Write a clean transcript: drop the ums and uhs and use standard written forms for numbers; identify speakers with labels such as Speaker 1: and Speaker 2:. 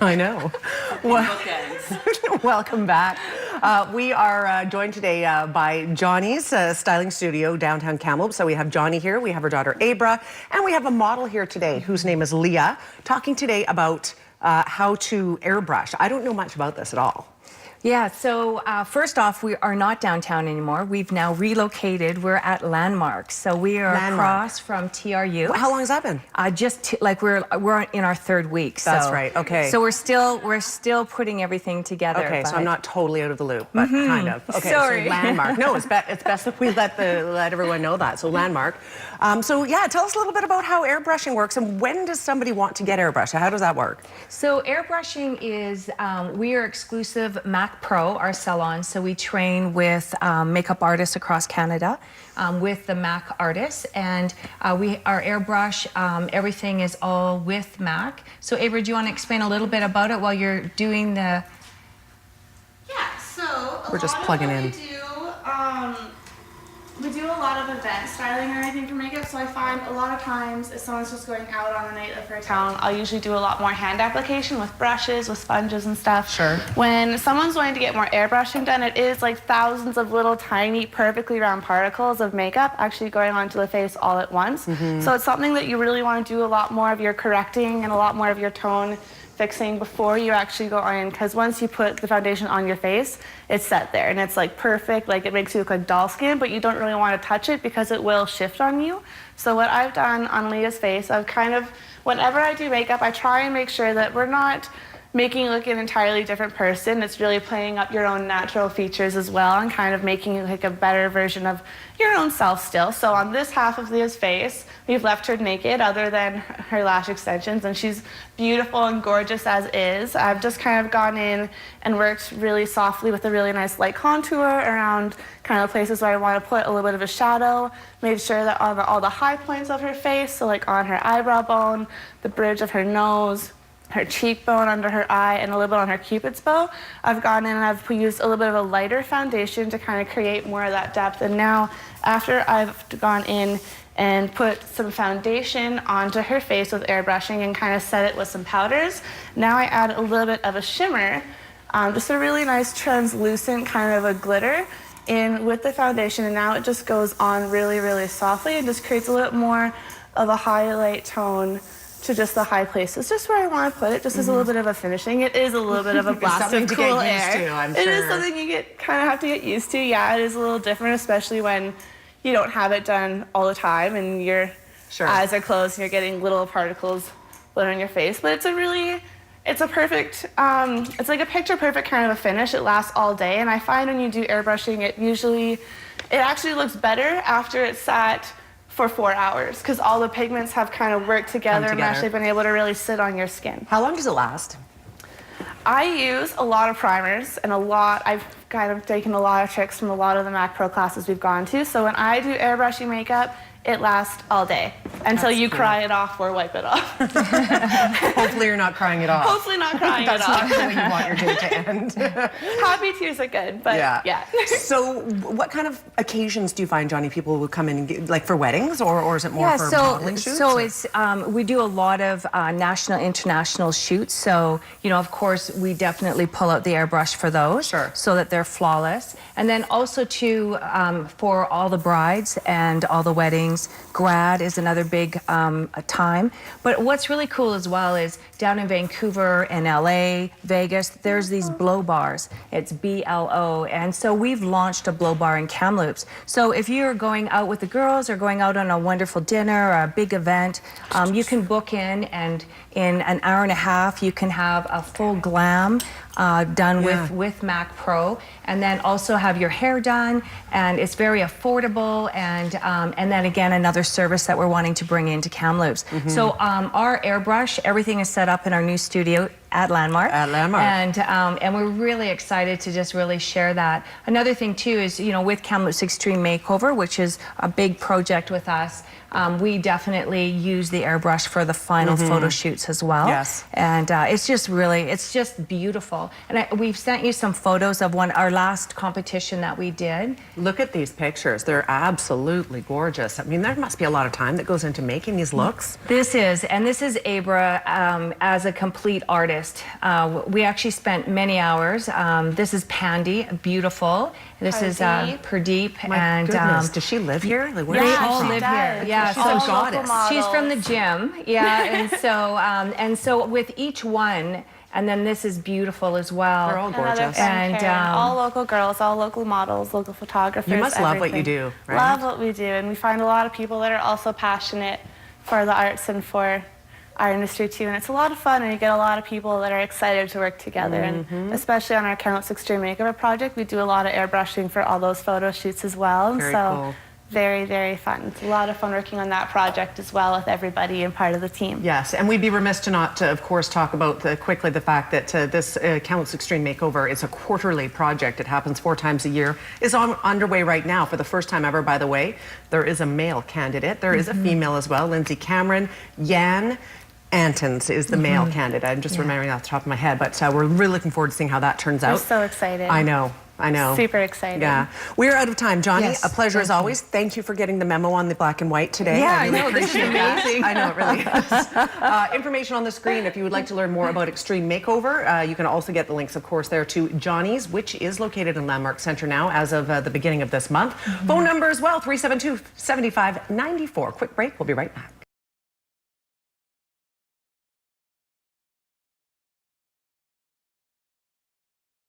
Speaker 1: I know. Well, welcome back. We are joined today by Jonni's styling studio downtown Kamloops. So we have Jonni here, we have her daughter Abra, and we have a model here today whose name is Leah, talking today about how to airbrush. I don't know much about this at all.
Speaker 2: Yeah, so first off, we are not downtown anymore. We've now relocated. We're at Landmark. So we are across from TRU.
Speaker 1: How long has that been?
Speaker 2: Like we're in our third week.
Speaker 1: That's right. Okay.
Speaker 2: So we're still putting everything together.
Speaker 1: Okay, so I'm not totally out of the loop, but kind of. Okay,
Speaker 2: sorry.
Speaker 1: So Landmark. No, it's best if we let everyone know that. So Landmark. So yeah, tell us a little bit about how airbrushing works and when does somebody want to get airbrushed? How does that work?
Speaker 2: So airbrushing is we are exclusive Mac Pro, our salon. So we train with makeup artists across Canada with the Mac artists, and our airbrush, everything is all with Mac. So Abra, do you want to explain a little bit about it while you're doing the?
Speaker 3: Yeah. So
Speaker 1: we're just plugging in.
Speaker 3: We do a lot of event styling or anything for makeup, so I find a lot of times if someone's just going out on a night for a town, I'll usually do a lot more hand application with brushes, with sponges and stuff.
Speaker 1: Sure.
Speaker 3: When someone's wanting to get more airbrushing done, it is like thousands of little tiny, perfectly round particles of makeup actually going onto the face all at once. So it's something that you really want to do a lot more of your correcting and a lot more of your tone fixing before you actually go in, because once you put the foundation on your face, it's set there and it's like perfect, like it makes you look like doll skin, but you don't really want to touch it because it will shift on you. So what I've done on Leah's face, I've kind of, whenever I do makeup, I try and make sure that we're not making you look an entirely different person. It's really playing up your own natural features as well and kind of making you like a better version of your own self still. So on this half of Leah's face, we've left her naked other than her lash extensions, and she's beautiful and gorgeous as is. I've just kind of gone in and worked really softly with a really nice light contour around kind of places where I want to put a little bit of a shadow, made sure that on all the high points of her face, so like on her eyebrow bone, the bridge of her nose, her cheekbone, under her eye, and a little bit on her cupid's bow, I've gone in and I've used a little bit of a lighter foundation to kind of create more of that depth. And now, after I've gone in and put some foundation onto her face with airbrushing and kind of set it with some powders, now I add a little bit of a shimmer, just a really nice translucent kind of a glitter in with the foundation, and now it just goes on really, really softly and just creates a little bit more of a highlight tone to just the high places, just where I want to put it, just as a little bit of a finishing. It is a little bit of a blast of cool air.
Speaker 1: I'm sure.
Speaker 3: It is something you kind of have to get used to. Yeah, it is a little different, especially when you don't have it done all the time and your eyes are closed and you're getting little particles put on your face. But it's a perfect, it's like a picture perfect kind of a finish. It lasts all day, and I find when you do airbrushing, it actually looks better after it's sat for 4 hours, because all the pigments have kind of worked together and actually been able to really sit on your skin.
Speaker 1: How long does it last?
Speaker 3: I use a lot of primers and I've kind of taken a lot of tricks from a lot of the Mac Pro classes we've gone to. So when I do airbrushing makeup, it lasts all day until you cry it off or wipe it off.
Speaker 1: Hopefully you're not crying it off.
Speaker 3: Hopefully not crying it off.
Speaker 1: That's not how you want your day to end.
Speaker 3: Happy tears are good, but yeah.
Speaker 1: So what kind of occasions do you find, Jonni, people will come in and get, like for weddings, or is it more for modeling shoots?
Speaker 2: So it's, we do a lot of national, international shoots. So, you know, of course, we definitely pull out the airbrush for those.
Speaker 1: Sure.
Speaker 2: So that they're flawless. And then also too, for all the brides and all the weddings, grad is another big time. But what's really cool as well is down in Vancouver and LA, Vegas, there's these blow bars. It's BLO. And so we've launched a blow bar in Kamloops. So if you're going out with the girls or going out on a wonderful dinner or a big event, you can book in, and in an hour and a half, you can have a full glam done with Mac Pro, and then also have your hair done, and it's very affordable, and then again another service that we're wanting to bring into Kamloops. So our airbrush, everything is set up in our new studio at Landmark. And we're really excited to just really share that. Another thing too is, you know, with Kamloops Extreme Makeover, which is a big project with us, we definitely use the airbrush for the final photo shoots as well.
Speaker 1: Yes.
Speaker 2: And it's just beautiful. And we've sent you some photos of our last competition that we did.
Speaker 1: Look at these pictures. They're absolutely gorgeous. I mean, there must be a lot of time that goes into making these looks.
Speaker 2: This is Abra as a complete artist. artist. We actually spent many hours. This is Pandy, beautiful. This is Pradeep.
Speaker 1: My goodness, does she live here? Like, where
Speaker 2: They
Speaker 1: is she
Speaker 2: all
Speaker 1: from?
Speaker 2: live here. Yeah,
Speaker 1: She's a goddess.
Speaker 2: she's from the gym. Yeah, and so with each one, and then this is beautiful as well.
Speaker 1: They're all gorgeous.
Speaker 3: And all local girls, all local models, local photographers.
Speaker 1: You must love what you
Speaker 3: everything.
Speaker 1: do, right?
Speaker 3: Love what we do, and we find a lot of people that are also passionate for the arts and for our industry too, and it's a lot of fun, and you get a lot of people that are excited to work together. And especially on our Countless Extreme Makeover project, we do a lot of airbrushing for all those photo shoots as well.
Speaker 1: Very
Speaker 3: so
Speaker 1: cool.
Speaker 3: very, very fun. It's a lot of fun working on that project as well with everybody and part of the team.
Speaker 1: Yes, and we'd be remiss to not, of course, talk about quickly the fact that this Countless Extreme Makeover is a quarterly project. It happens 4 times a year. It's underway right now for the first time ever, by the way. There is a male candidate. There is a female as well, Lindsay Cameron. Jan Antons is the male candidate. I'm just remembering that off the top of my head, but we're really looking forward to seeing how that turns out.
Speaker 3: We're so excited.
Speaker 1: I know.
Speaker 3: Super excited.
Speaker 1: Yeah. We're out of time. Jonni,
Speaker 2: Yes,
Speaker 1: a pleasure as always. Thank you for getting the memo on the black and white today.
Speaker 2: Yeah,
Speaker 1: I really
Speaker 2: I know, this is
Speaker 1: appreciate that.
Speaker 2: amazing.
Speaker 1: I know, it really is. Information on the screen if you would like to learn more about Extreme Makeover. You can also get the links, of course, there to Jonni's, which is located in Landmark Center now as of the beginning of this month. Phone number as well, 372-7594. Quick break. We'll be right back.